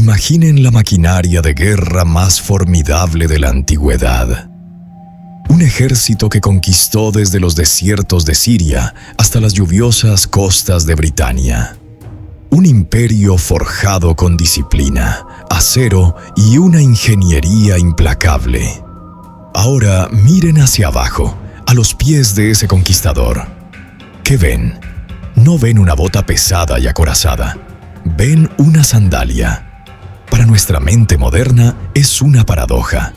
Imaginen la maquinaria de guerra más formidable de la antigüedad. Un ejército que conquistó desde los desiertos de Siria hasta las lluviosas costas de Britania. Un imperio forjado con disciplina, acero y una ingeniería implacable. Ahora miren hacia abajo, a los pies de ese conquistador. ¿Qué ven? No ven una bota pesada y acorazada. Ven una sandalia. Para nuestra mente moderna es una paradoja.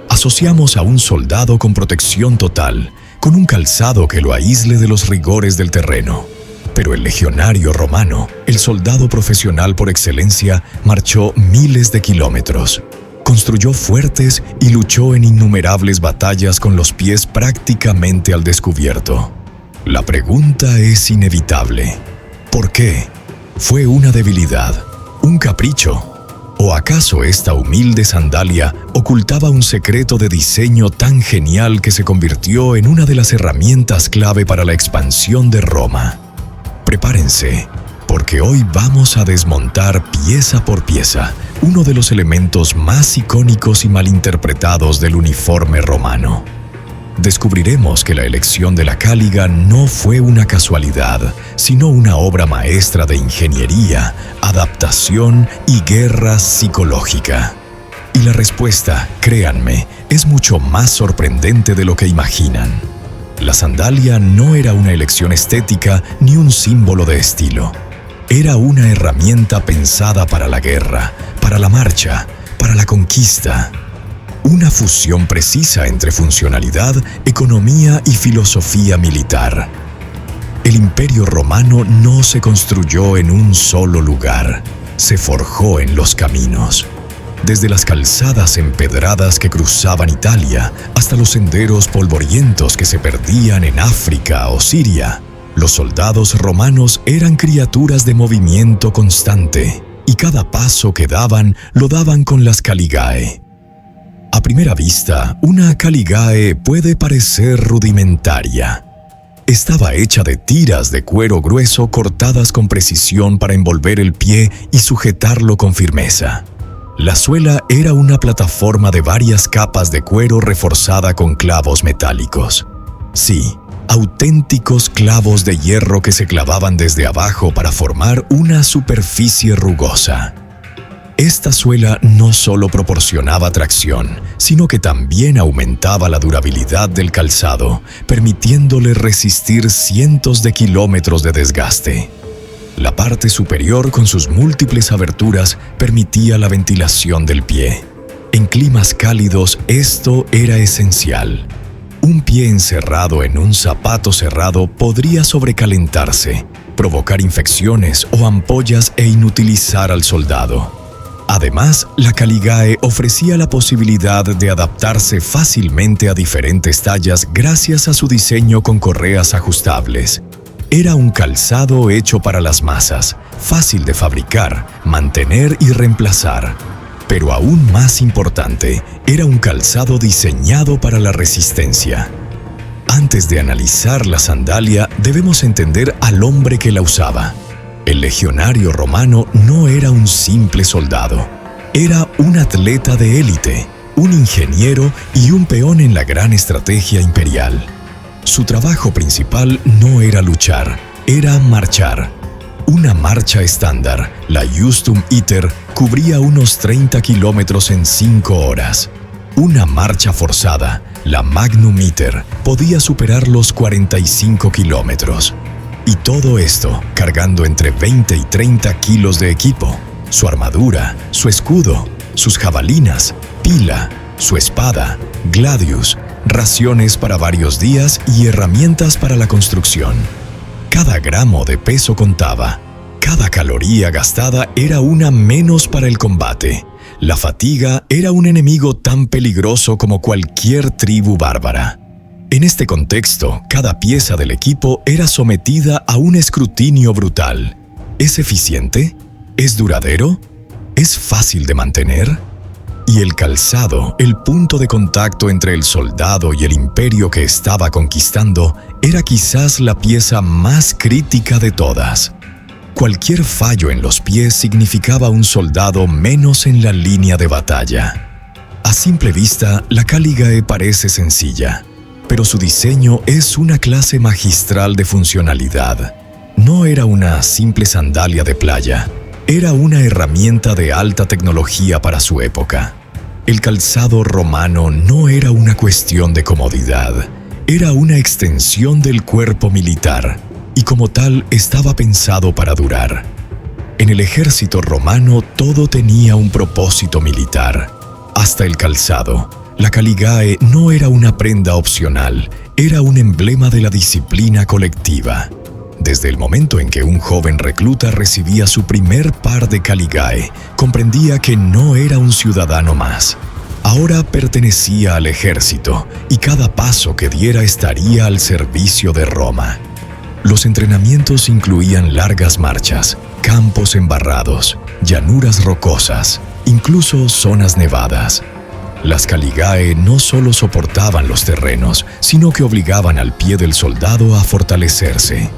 Asociamos a un soldado con protección total, con un calzado que lo aísle de los rigores del terreno. Pero el legionario romano, el soldado profesional por excelencia, marchó miles de kilómetros. Construyó fuertes y luchó en innumerables batallas con los pies prácticamente al descubierto. La pregunta es inevitable. ¿Por qué? ¿Fue una debilidad? ¿Un capricho? ¿O acaso esta humilde sandalia ocultaba un secreto de diseño tan genial que se convirtió en una de las herramientas clave para la expansión de Roma? Prepárense, porque hoy vamos a desmontar pieza por pieza uno de los elementos más icónicos y malinterpretados del uniforme romano. Descubriremos que la elección de la cáliga no fue una casualidad, sino una obra maestra de ingeniería, adaptación y guerra psicológica. Y la respuesta, créanme, es mucho más sorprendente de lo que imaginan. La sandalia no era una elección estética ni un símbolo de estilo. Era una herramienta pensada para la guerra, para la marcha, para la conquista. Una fusión precisa entre funcionalidad, economía y filosofía militar. El Imperio Romano no se construyó en un solo lugar, se forjó en los caminos. Desde las calzadas empedradas que cruzaban Italia hasta los senderos polvorientos que se perdían en África o Siria, los soldados romanos eran criaturas de movimiento constante y cada paso que daban lo daban con las caligae. A primera vista, una caligae puede parecer rudimentaria. Estaba hecha de tiras de cuero grueso cortadas con precisión para envolver el pie y sujetarlo con firmeza. La suela era una plataforma de varias capas de cuero reforzada con clavos metálicos. Sí, auténticos clavos de hierro que se clavaban desde abajo para formar una superficie rugosa. Esta suela no solo proporcionaba tracción, sino que también aumentaba la durabilidad del calzado, permitiéndole resistir cientos de kilómetros de desgaste. La parte superior, con sus múltiples aberturas, permitía la ventilación del pie. En climas cálidos, esto era esencial. Un pie encerrado en un zapato cerrado podría sobrecalentarse, provocar infecciones o ampollas e inutilizar al soldado. Además, la caligae ofrecía la posibilidad de adaptarse fácilmente a diferentes tallas gracias a su diseño con correas ajustables. Era un calzado hecho para las masas, fácil de fabricar, mantener y reemplazar. Pero aún más importante, era un calzado diseñado para la resistencia. Antes de analizar la sandalia, debemos entender al hombre que la usaba. El legionario romano no era un simple soldado. Era un atleta de élite, un ingeniero y un peón en la gran estrategia imperial. Su trabajo principal no era luchar, era marchar. Una marcha estándar, la Justum Iter, cubría unos 30 kilómetros en 5 horas. Una marcha forzada, la Magnum Iter, podía superar los 45 kilómetros. Y todo esto cargando entre 20 y 30 kilos de equipo, su armadura, su escudo, sus jabalinas, pila, su espada, gladius, raciones para varios días y herramientas para la construcción. Cada gramo de peso contaba. Cada caloría gastada era una menos para el combate. La fatiga era un enemigo tan peligroso como cualquier tribu bárbara. En este contexto, cada pieza del equipo era sometida a un escrutinio brutal. ¿Es eficiente? ¿Es duradero? ¿Es fácil de mantener? Y el calzado, el punto de contacto entre el soldado y el imperio que estaba conquistando, era quizás la pieza más crítica de todas. Cualquier fallo en los pies significaba un soldado menos en la línea de batalla. A simple vista, la Caligae parece sencilla, pero su diseño es una clase magistral de funcionalidad. No era una simple sandalia de playa, era una herramienta de alta tecnología para su época. El calzado romano no era una cuestión de comodidad, era una extensión del cuerpo militar, y como tal estaba pensado para durar. En el ejército romano todo tenía un propósito militar, hasta el calzado. La Caligae no era una prenda opcional, era un emblema de la disciplina colectiva. Desde el momento en que un joven recluta recibía su primer par de Caligae, comprendía que no era un ciudadano más. Ahora pertenecía al ejército, y cada paso que diera estaría al servicio de Roma. Los entrenamientos incluían largas marchas, campos embarrados, llanuras rocosas, incluso zonas nevadas. Las Caligae no solo soportaban los terrenos, sino que obligaban al pie del soldado a fortalecerse.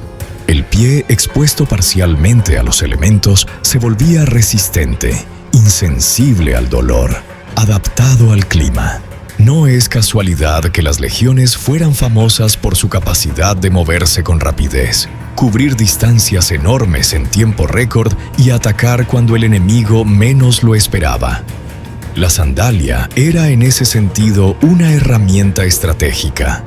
El pie, expuesto parcialmente a los elementos, se volvía resistente, insensible al dolor, adaptado al clima. No es casualidad que las legiones fueran famosas por su capacidad de moverse con rapidez, cubrir distancias enormes en tiempo récord y atacar cuando el enemigo menos lo esperaba. La sandalia era en ese sentido una herramienta estratégica.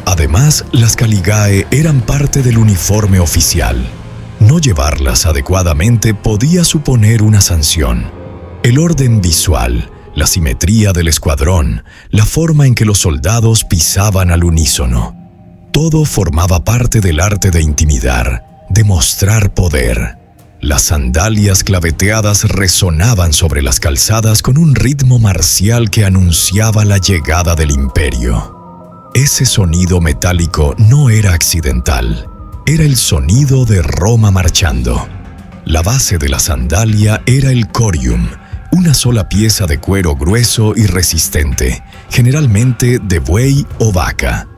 Además, las Caligae eran parte del uniforme oficial. No llevarlas adecuadamente podía suponer una sanción. El orden visual, la simetría del escuadrón, la forma en que los soldados pisaban al unísono. Todo formaba parte del arte de intimidar, de mostrar poder. Las sandalias claveteadas resonaban sobre las calzadas con un ritmo marcial que anunciaba la llegada del imperio. Ese sonido metálico no era accidental, era el sonido de Roma marchando. La base de la sandalia era el corium, una sola pieza de cuero grueso y resistente, generalmente de buey o vaca.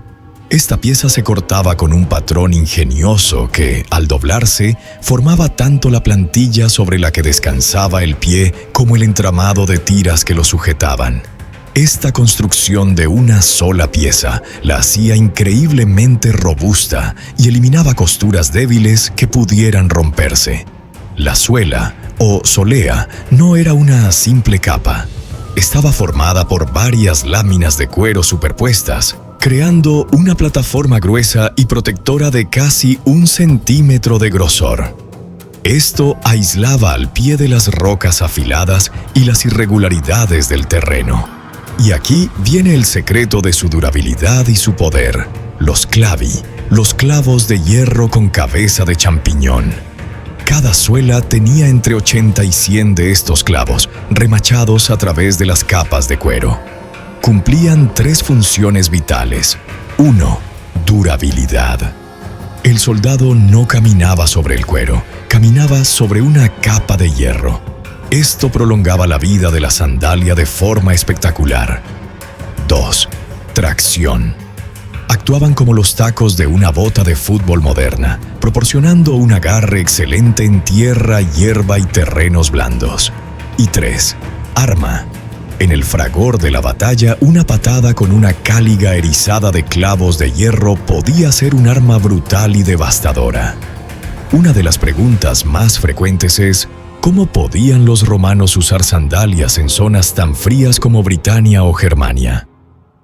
Esta pieza se cortaba con un patrón ingenioso que, al doblarse, formaba tanto la plantilla sobre la que descansaba el pie como el entramado de tiras que lo sujetaban. Esta construcción de una sola pieza la hacía increíblemente robusta y eliminaba costuras débiles que pudieran romperse. La suela, o solea, no era una simple capa. Estaba formada por varias láminas de cuero superpuestas, creando una plataforma gruesa y protectora de casi 1 centímetro de grosor. Esto aislaba al pie de las rocas afiladas y las irregularidades del terreno. Y aquí viene el secreto de su durabilidad y su poder: los clavi, los clavos de hierro con cabeza de champiñón. Cada suela tenía entre 80 y 100 de estos clavos, remachados a través de las capas de cuero. Cumplían 3 funciones vitales. 1. Durabilidad. El soldado no caminaba sobre el cuero, caminaba sobre una capa de hierro. Esto prolongaba la vida de la sandalia de forma espectacular. 2. Tracción. Actuaban como los tacos de una bota de fútbol moderna, proporcionando un agarre excelente en tierra, hierba y terrenos blandos. Y 3. Arma. En el fragor de la batalla, una patada con una cáliga erizada de clavos de hierro podía ser un arma brutal y devastadora. Una de las preguntas más frecuentes es: ¿cómo podían los romanos usar sandalias en zonas tan frías como Britania o Germania?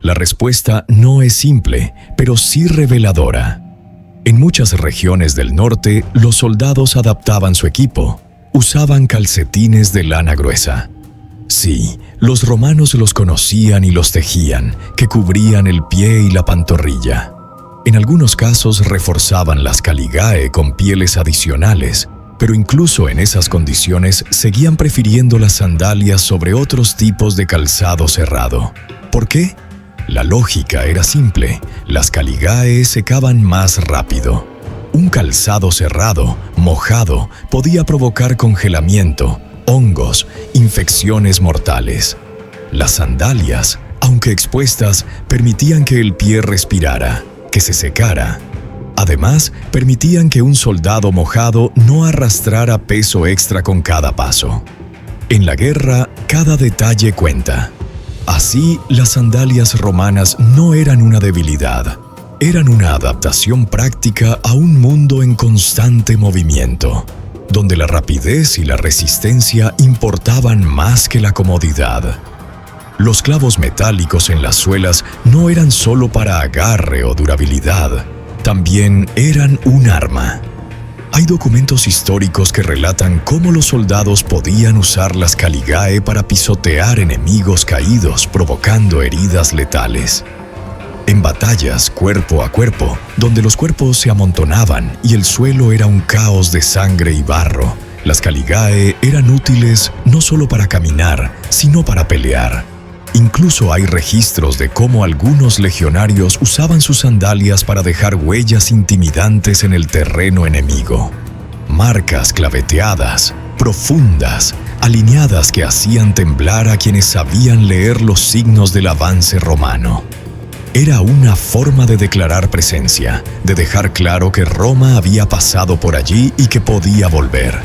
La respuesta no es simple, pero sí reveladora. En muchas regiones del norte, los soldados adaptaban su equipo. Usaban calcetines de lana gruesa. Sí, los romanos los conocían y los tejían, que cubrían el pie y la pantorrilla. En algunos casos reforzaban las Caligae con pieles adicionales, pero incluso en esas condiciones seguían prefiriendo las sandalias sobre otros tipos de calzado cerrado. ¿Por qué? La lógica era simple: las Caligae secaban más rápido. Un calzado cerrado, mojado, podía provocar congelamiento, hongos, infecciones mortales. Las sandalias, aunque expuestas, permitían que el pie respirara, que se secara. Además, permitían que un soldado mojado no arrastrara peso extra con cada paso. En la guerra, cada detalle cuenta. Así, las sandalias romanas no eran una debilidad, eran una adaptación práctica a un mundo en constante movimiento, donde la rapidez y la resistencia importaban más que la comodidad. Los clavos metálicos en las suelas no eran solo para agarre o durabilidad, también eran un arma. Hay documentos históricos que relatan cómo los soldados podían usar las caligae para pisotear enemigos caídos, provocando heridas letales. En batallas cuerpo a cuerpo, donde los cuerpos se amontonaban y el suelo era un caos de sangre y barro, las caligae eran útiles no solo para caminar, sino para pelear. Incluso hay registros de cómo algunos legionarios usaban sus sandalias para dejar huellas intimidantes en el terreno enemigo. Marcas claveteadas, profundas, alineadas que hacían temblar a quienes sabían leer los signos del avance romano. Era una forma de declarar presencia, de dejar claro que Roma había pasado por allí y que podía volver.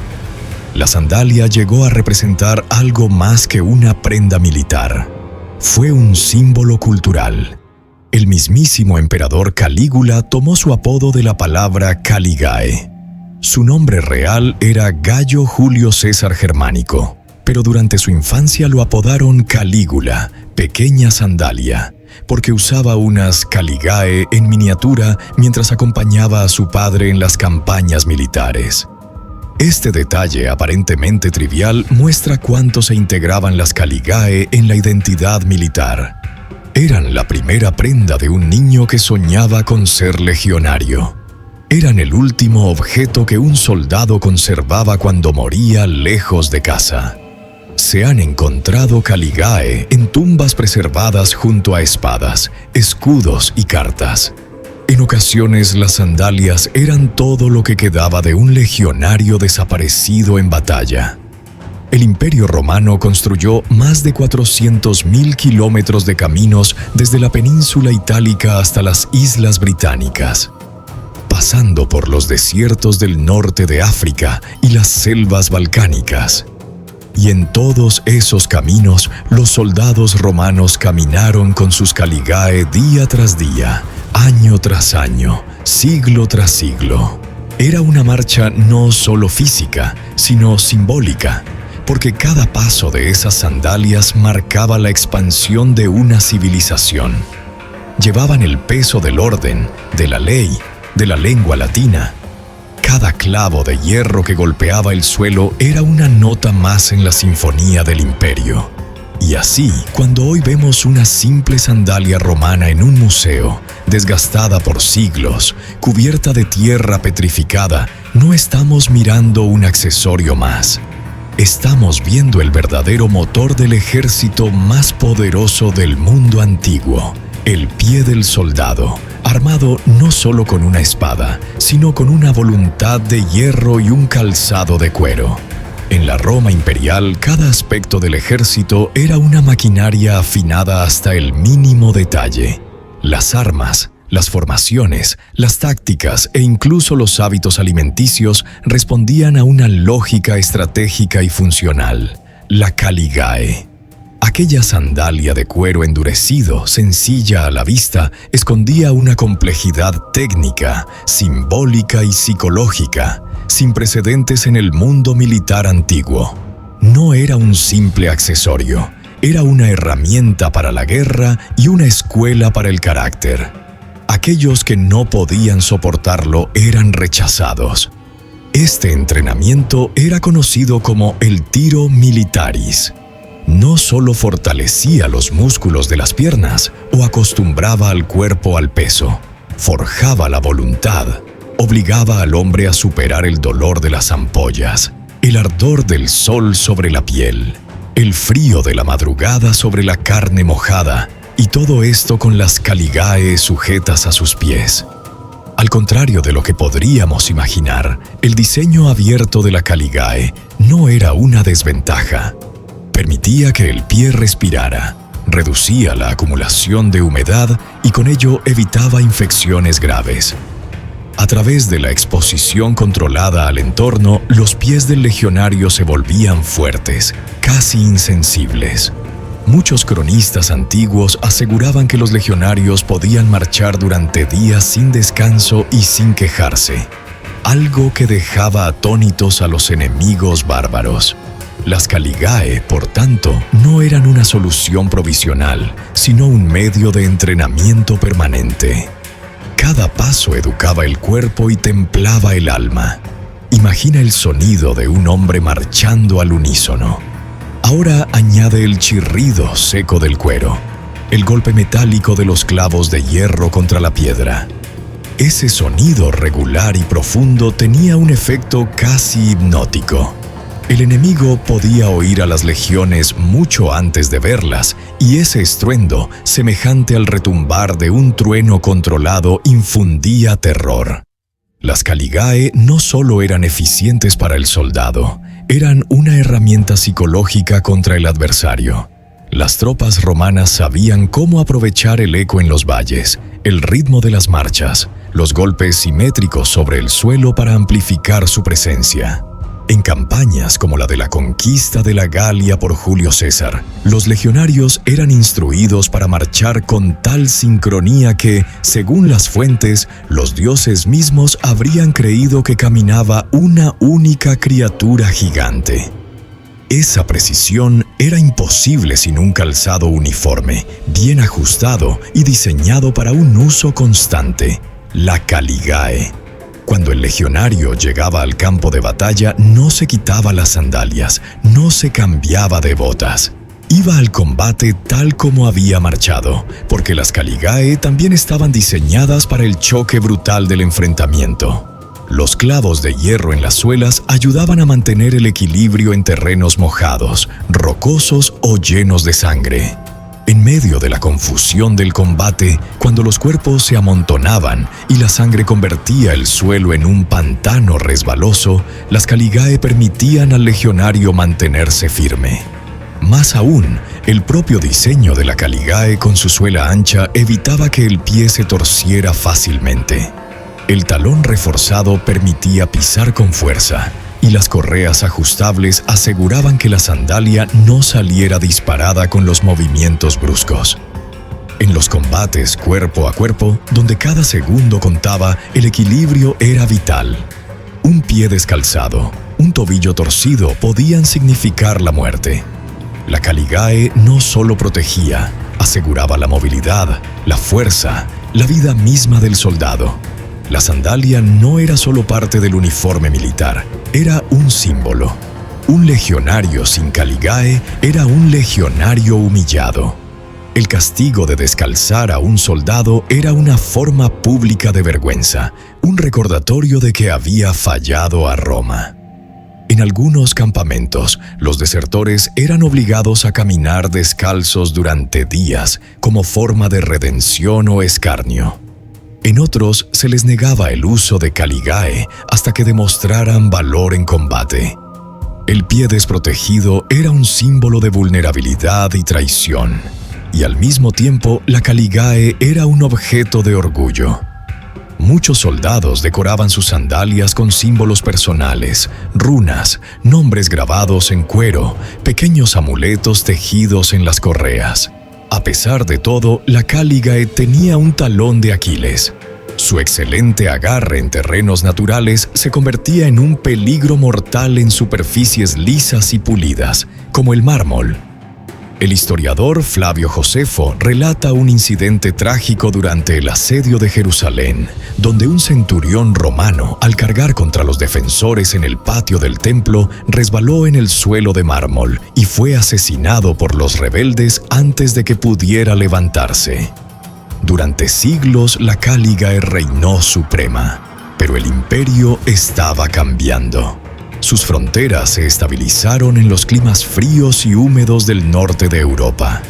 La sandalia llegó a representar algo más que una prenda militar. Fue un símbolo cultural. El mismísimo emperador Calígula tomó su apodo de la palabra caligae. Su nombre real era Gayo Julio César Germánico, pero durante su infancia lo apodaron Calígula, pequeña sandalia, porque usaba unas caligae en miniatura mientras acompañaba a su padre en las campañas militares. Este detalle aparentemente trivial muestra cuánto se integraban las caligae en la identidad militar. Eran la primera prenda de un niño que soñaba con ser legionario. Eran el último objeto que un soldado conservaba cuando moría lejos de casa. Se han encontrado caligae en tumbas preservadas junto a espadas, escudos y cartas. En ocasiones las sandalias eran todo lo que quedaba de un legionario desaparecido en batalla. El Imperio Romano construyó más de 400.000 kilómetros de caminos desde la península itálica hasta las Islas Británicas, pasando por los desiertos del norte de África y las selvas balcánicas. Y en todos esos caminos, los soldados romanos caminaron con sus caligae día tras día, año tras año, siglo tras siglo. Era una marcha no solo física, sino simbólica, porque cada paso de esas sandalias marcaba la expansión de una civilización. Llevaban el peso del orden, de la ley, de la lengua latina. Cada clavo de hierro que golpeaba el suelo era una nota más en la sinfonía del imperio. Y así, cuando hoy vemos una simple sandalia romana en un museo, desgastada por siglos, cubierta de tierra petrificada, no estamos mirando un accesorio más. Estamos viendo el verdadero motor del ejército más poderoso del mundo antiguo, el pie del soldado, armado no solo con una espada, sino con una voluntad de hierro y un calzado de cuero. En la Roma imperial, cada aspecto del ejército era una maquinaria afinada hasta el mínimo detalle. Las armas, las formaciones, las tácticas e incluso los hábitos alimenticios respondían a una lógica estratégica y funcional, la caligae. Aquella sandalia de cuero endurecido, sencilla a la vista, escondía una complejidad técnica, simbólica y psicológica, sin precedentes en el mundo militar antiguo. No era un simple accesorio, era una herramienta para la guerra y una escuela para el carácter. Aquellos que no podían soportarlo eran rechazados. Este entrenamiento era conocido como el tiro militaris. No solo fortalecía los músculos de las piernas o acostumbraba al cuerpo al peso, forjaba la voluntad, obligaba al hombre a superar el dolor de las ampollas, el ardor del sol sobre la piel, el frío de la madrugada sobre la carne mojada, y todo esto con las caligae sujetas a sus pies. Al contrario de lo que podríamos imaginar, el diseño abierto de la caligae no era una desventaja. Permitía que el pie respirara, reducía la acumulación de humedad y con ello evitaba infecciones graves. A través de la exposición controlada al entorno, los pies del legionario se volvían fuertes, casi insensibles. Muchos cronistas antiguos aseguraban que los legionarios podían marchar durante días sin descanso y sin quejarse, algo que dejaba atónitos a los enemigos bárbaros. Las Caligae, por tanto, no eran una solución provisional, sino un medio de entrenamiento permanente. Cada paso educaba el cuerpo y templaba el alma. Imagina el sonido de un hombre marchando al unísono. Ahora añade el chirrido seco del cuero, el golpe metálico de los clavos de hierro contra la piedra. Ese sonido regular y profundo tenía un efecto casi hipnótico. El enemigo podía oír a las legiones mucho antes de verlas, y ese estruendo, semejante al retumbar de un trueno controlado, infundía terror. Las Caligae no solo eran eficientes para el soldado, eran una herramienta psicológica contra el adversario. Las tropas romanas sabían cómo aprovechar el eco en los valles, el ritmo de las marchas, los golpes simétricos sobre el suelo para amplificar su presencia. En campañas como la de la conquista de la Galia por Julio César, los legionarios eran instruidos para marchar con tal sincronía que, según las fuentes, los dioses mismos habrían creído que caminaba una única criatura gigante. Esa precisión era imposible sin un calzado uniforme, bien ajustado y diseñado para un uso constante, la Caligae. Cuando el legionario llegaba al campo de batalla, no se quitaba las sandalias, no se cambiaba de botas. Iba al combate tal como había marchado, porque las Caligae también estaban diseñadas para el choque brutal del enfrentamiento. Los clavos de hierro en las suelas ayudaban a mantener el equilibrio en terrenos mojados, rocosos o llenos de sangre. En medio de la confusión del combate, cuando los cuerpos se amontonaban y la sangre convertía el suelo en un pantano resbaloso, las Caligae permitían al legionario mantenerse firme. Más aún, el propio diseño de la Caligae con su suela ancha evitaba que el pie se torciera fácilmente. El talón reforzado permitía pisar con fuerza, y las correas ajustables aseguraban que la sandalia no saliera disparada con los movimientos bruscos. En los combates cuerpo a cuerpo, donde cada segundo contaba, el equilibrio era vital. Un pie descalzado, un tobillo torcido podían significar la muerte. La Caligae no solo protegía, aseguraba la movilidad, la fuerza, la vida misma del soldado. La sandalia no era solo parte del uniforme militar, era un símbolo. Un legionario sin Caligae era un legionario humillado. El castigo de descalzar a un soldado era una forma pública de vergüenza, un recordatorio de que había fallado a Roma. En algunos campamentos, los desertores eran obligados a caminar descalzos durante días como forma de redención o escarnio. En otros se les negaba el uso de Caligae hasta que demostraran valor en combate. El pie desprotegido era un símbolo de vulnerabilidad y traición, y al mismo tiempo la Caligae era un objeto de orgullo. Muchos soldados decoraban sus sandalias con símbolos personales, runas, nombres grabados en cuero, pequeños amuletos tejidos en las correas. A pesar de todo, la Caligae tenía un talón de Aquiles. Su excelente agarre en terrenos naturales se convertía en un peligro mortal en superficies lisas y pulidas, como el mármol. El historiador Flavio Josefo relata un incidente trágico durante el asedio de Jerusalén, donde un centurión romano, al cargar contra los defensores en el patio del templo, resbaló en el suelo de mármol y fue asesinado por los rebeldes antes de que pudiera levantarse. Durante siglos la Caligae reinó suprema, pero el imperio estaba cambiando. Sus fronteras se estabilizaron en los climas fríos y húmedos del norte de Europa.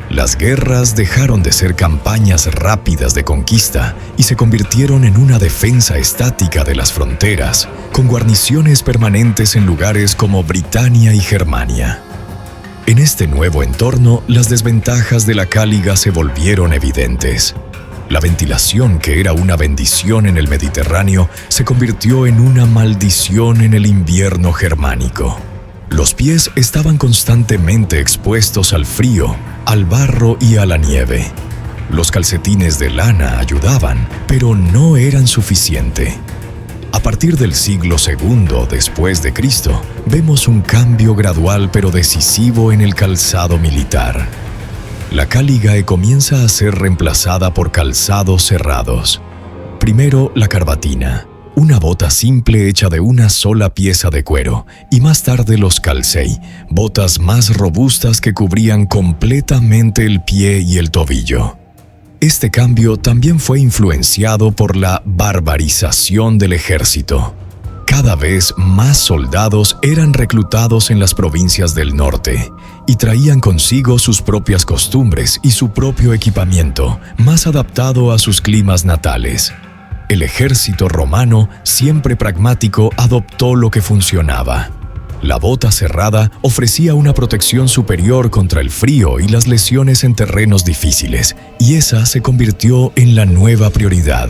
Las guerras dejaron de ser campañas rápidas de conquista y se convirtieron en una defensa estática de las fronteras, con guarniciones permanentes en lugares como Britania y Germania. En este nuevo entorno, las desventajas de la Cáliga se volvieron evidentes. La ventilación, que era una bendición en el Mediterráneo, se convirtió en una maldición en el invierno germánico. Los pies estaban constantemente expuestos al frío, al barro y a la nieve. Los calcetines de lana ayudaban, pero no eran suficiente. A partir del siglo II después de Cristo, vemos un cambio gradual pero decisivo en el calzado militar. La caligae comienza a ser reemplazada por calzados cerrados. Primero la carbatina, una bota simple hecha de una sola pieza de cuero, y más tarde los calcei, botas más robustas que cubrían completamente el pie y el tobillo. Este cambio también fue influenciado por la barbarización del ejército. Cada vez más soldados eran reclutados en las provincias del norte y traían consigo sus propias costumbres y su propio equipamiento, más adaptado a sus climas natales. El ejército romano, siempre pragmático, adoptó lo que funcionaba. La bota cerrada ofrecía una protección superior contra el frío y las lesiones en terrenos difíciles, y esa se convirtió en la nueva prioridad.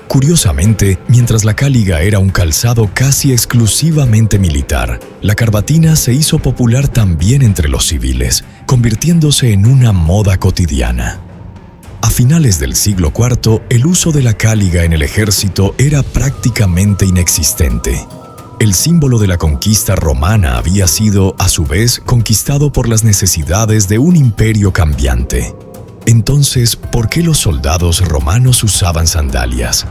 Curiosamente, mientras la caligae era un calzado casi exclusivamente militar, la carbatina se hizo popular también entre los civiles, convirtiéndose en una moda cotidiana. A finales del siglo IV, el uso de la caligae en el ejército era prácticamente inexistente. El símbolo de la conquista romana había sido, a su vez, conquistado por las necesidades de un imperio cambiante. Entonces, ¿por qué los soldados romanos usaban sandalias?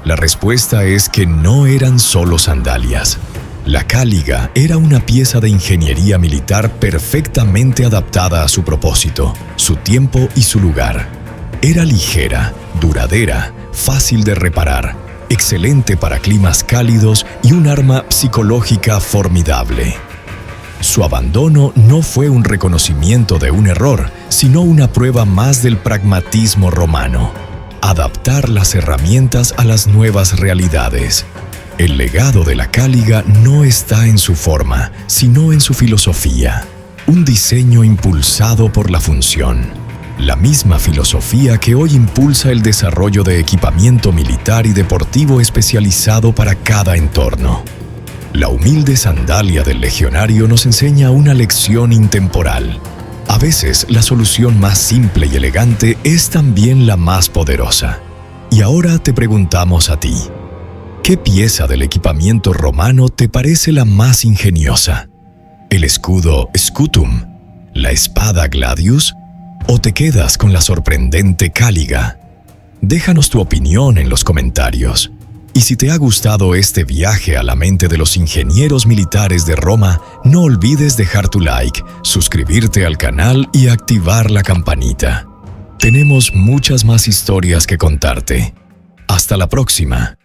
La respuesta es que no eran solo sandalias. La caliga era una pieza de ingeniería militar perfectamente adaptada a su propósito, su tiempo y su lugar. Era ligera, duradera, fácil de reparar, excelente para climas cálidos y un arma psicológica formidable. Su abandono no fue un reconocimiento de un error, sino una prueba más del pragmatismo romano: adaptar las herramientas a las nuevas realidades. El legado de la caliga no está en su forma, sino en su filosofía, un diseño impulsado por la función. La misma filosofía que hoy impulsa el desarrollo de equipamiento militar y deportivo especializado para cada entorno. La humilde sandalia del legionario nos enseña una lección intemporal. A veces, la solución más simple y elegante es también la más poderosa. Y ahora te preguntamos a ti: ¿qué pieza del equipamiento romano te parece la más ingeniosa? ¿El escudo Scutum? ¿La espada Gladius? ¿O te quedas con la sorprendente caliga? Déjanos tu opinión en los comentarios. Y si te ha gustado este viaje a la mente de los ingenieros militares de Roma, no olvides dejar tu like, suscribirte al canal y activar la campanita. Tenemos muchas más historias que contarte. Hasta la próxima.